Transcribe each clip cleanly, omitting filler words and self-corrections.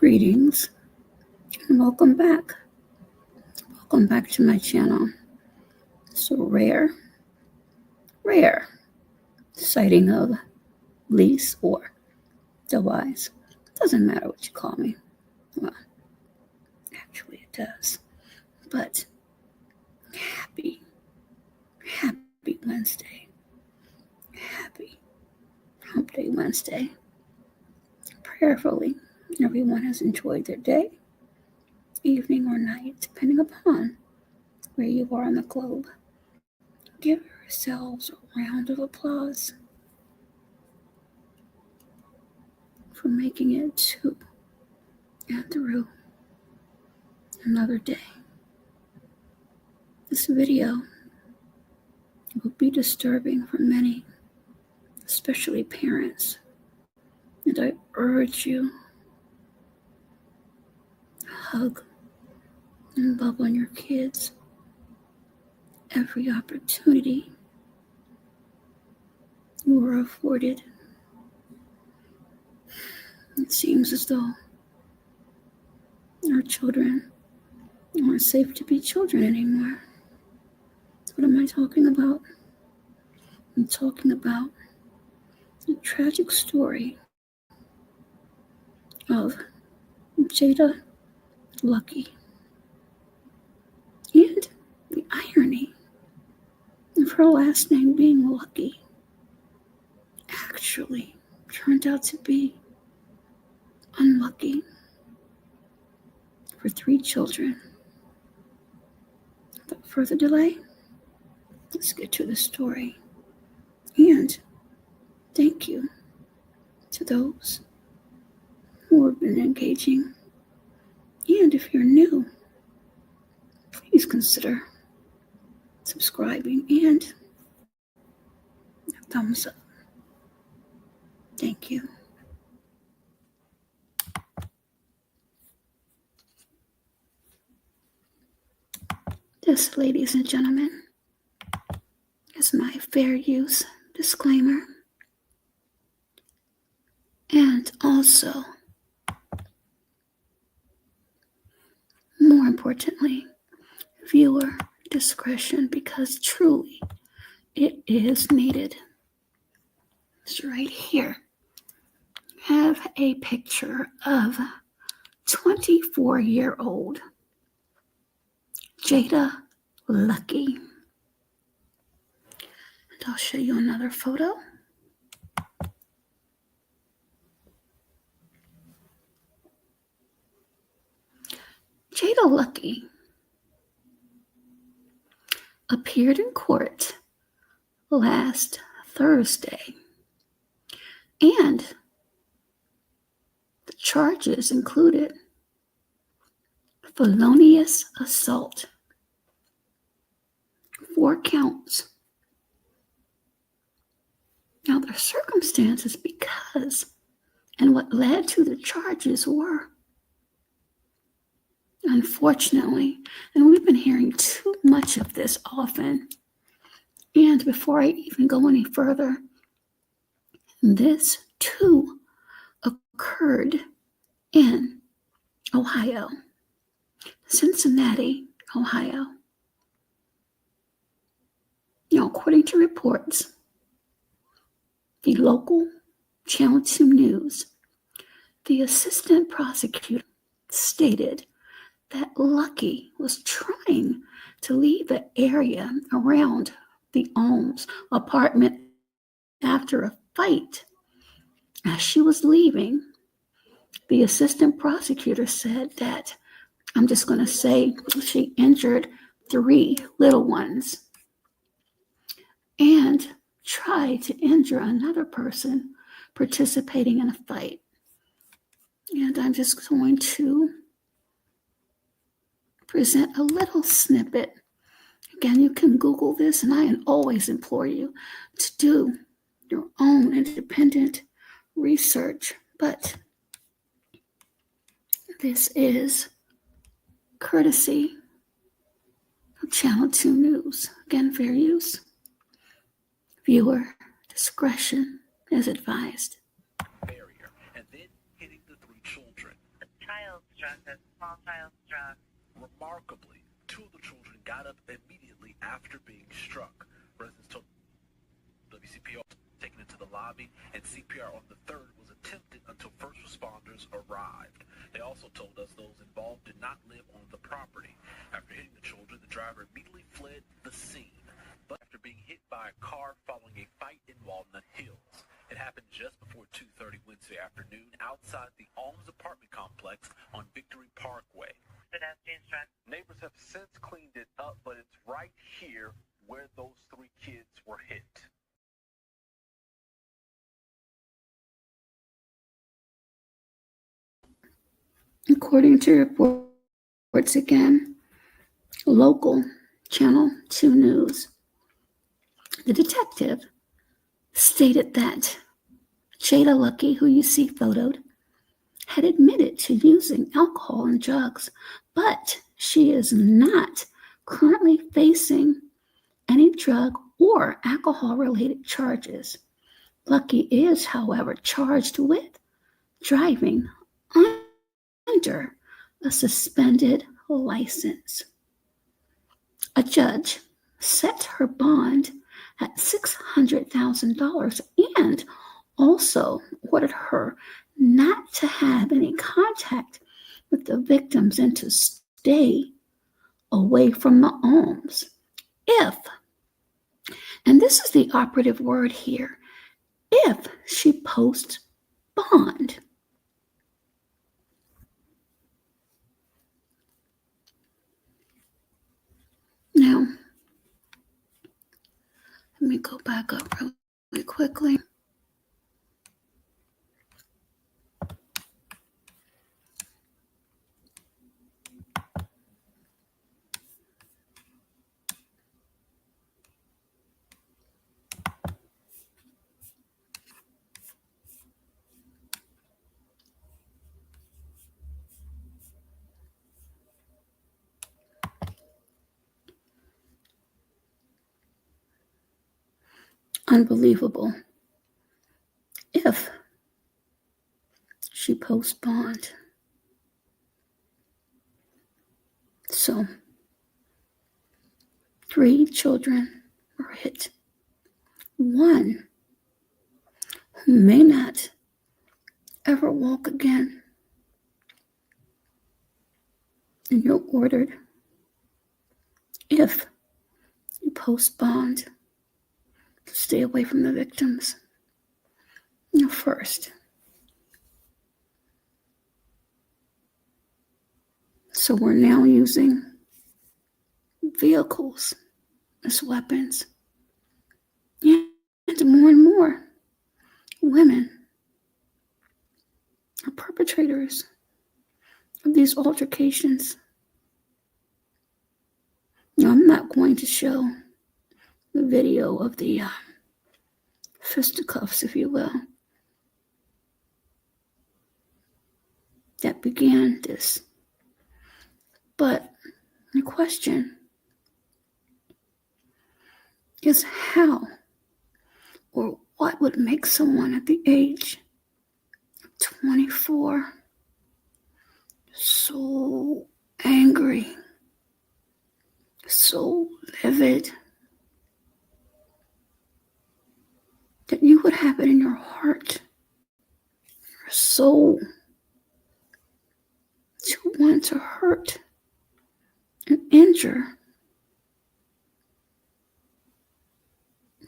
Greetings and welcome back. Welcome back to my channel. It's a rare sighting of lease or otherwise. Doesn't matter what you call me. Well, actually it does. But happy Wednesday. Happy Hump Day Wednesday. Prayerfully, everyone has enjoyed their day, evening, or night, depending upon where you are on the globe. Give yourselves a round of applause for making it to and through another day. This video will be disturbing for many, especially parents, and I urge you, hug and love on your kids every opportunity you are afforded. It seems as though our children aren't safe to be children anymore. What am I talking about? I'm talking about the tragic story of Jada Luckey and the irony of her last name being Lucky actually turned out to be unlucky for 3 children. Without further delay, let's get to the story. And thank you to those who have been engaging. And if you're new, please consider subscribing and a thumbs up. Thank you. This, ladies and gentlemen, is my fair use disclaimer. And also, more importantly, viewer discretion, because truly it is needed. It's right here. I have a picture of 24-year-old Jada Luckey. And I'll show you another photo. Jada Luckey appeared in court last Thursday, and the charges included felonious assault, 4 counts. Now, the circumstances because and what led to the charges were, unfortunately, and we've been hearing too much of this often. And before I even go any further, this too occurred in Ohio, Cincinnati, Ohio. Now, according to reports, the local Channel 2 News, the assistant prosecutor stated that Luckey was trying to leave the area around the Ohms apartment after a fight. As she was leaving, the assistant prosecutor said that, I'm just going to say, she injured 3 little ones and tried to injure another person participating in a fight. And I'm just going to present a little snippet. Again, you can Google this, and I always implore you to do your own independent research. But this is courtesy of Channel 2 News. Again, fair use. Viewer discretion is advised. Barrier, and then hitting the 3 children. The child struck a small child struck. Remarkably, two of the children got up immediately after being struck. Residents told WCPR taken into the lobby, and CPR on the third was attempted until first responders arrived. They also told us those involved did not live on the property. After hitting the children, the driver immediately fled the scene, but after being hit by a car following a fight in Walnut Hills. It happened just before 2:30 Wednesday afternoon outside the Alms apartment complex on Victory Parkway. Neighbors have since cleaned it up, but it's right here where those three kids were hit. According to reports again, local Channel 2 News, the detective stated that Jada Luckey, who you see photoed, had admitted to using alcohol and drugs, but she is not currently facing any drug or alcohol-related charges. Luckey is, however, charged with driving under a suspended license. A judge set her bond at $600,000 and also ordered her not to have any contact with the victims and to stay away from the Alms. If, and this is the operative word here, if she posts bond. Now, let me go back up really quickly. Unbelievable. If she posts bond. So, 3 children were hit. One who may not ever walk again. And you're ordered, if you post bond, to stay away from the victims. Now, first, so we're now using vehicles as weapons. And more women are perpetrators of these altercations. Now, I'm not going to show the video of the fisticuffs, if you will, that began this. But the question is how or what would make someone at the age of 24 so angry, so livid, that you would have it in your heart, your soul, to want to hurt and injure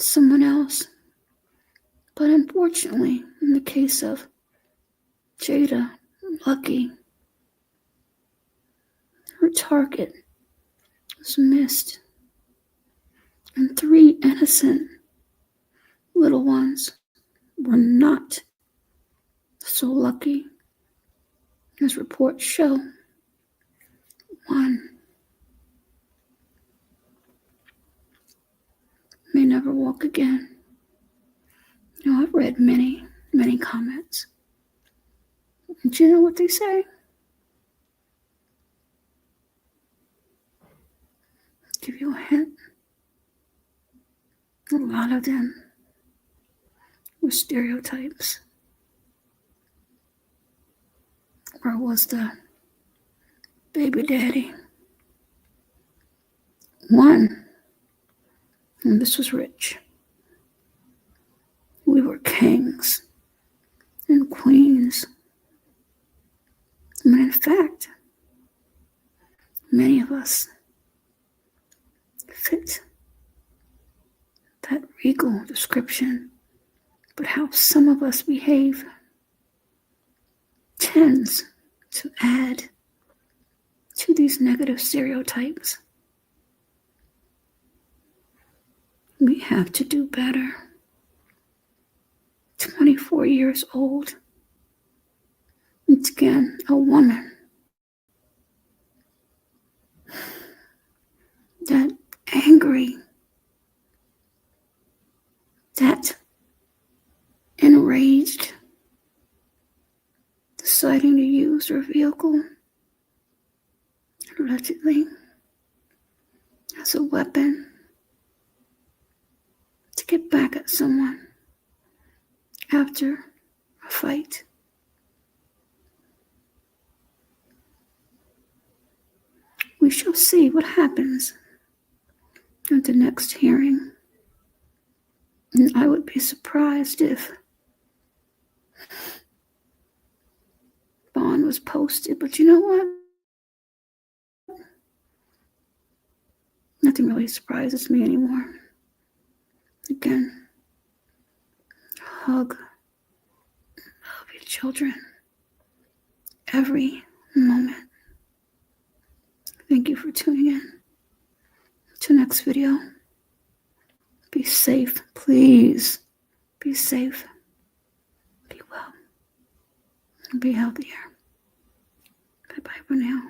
someone else. But unfortunately, in the case of Jada Luckey, her target was missed, and 3 innocent little ones were not so lucky, as reports show. 1 may never walk again. Now, I've read many comments. And do you know what they say? I'll give you a hint. A lot of them were stereotypes. Where was the baby daddy. One, and this was rich. We were kings and queens. When in fact, many of us fit that regal description, but how some of us behave tends to add to these negative stereotypes. We have to do better. 24 years old. It's again a woman. That angry, that enraged, deciding to use her vehicle, allegedly, as a weapon to get back at someone after a fight. We shall see what happens at the next hearing. And I would be surprised if bond was posted. But you know what? Nothing really surprises me anymore. Again, hug, love your children every moment. Thank you for tuning in. Till next video. Be safe, please. Be safe. Be well. And be healthier. Bye-bye for now.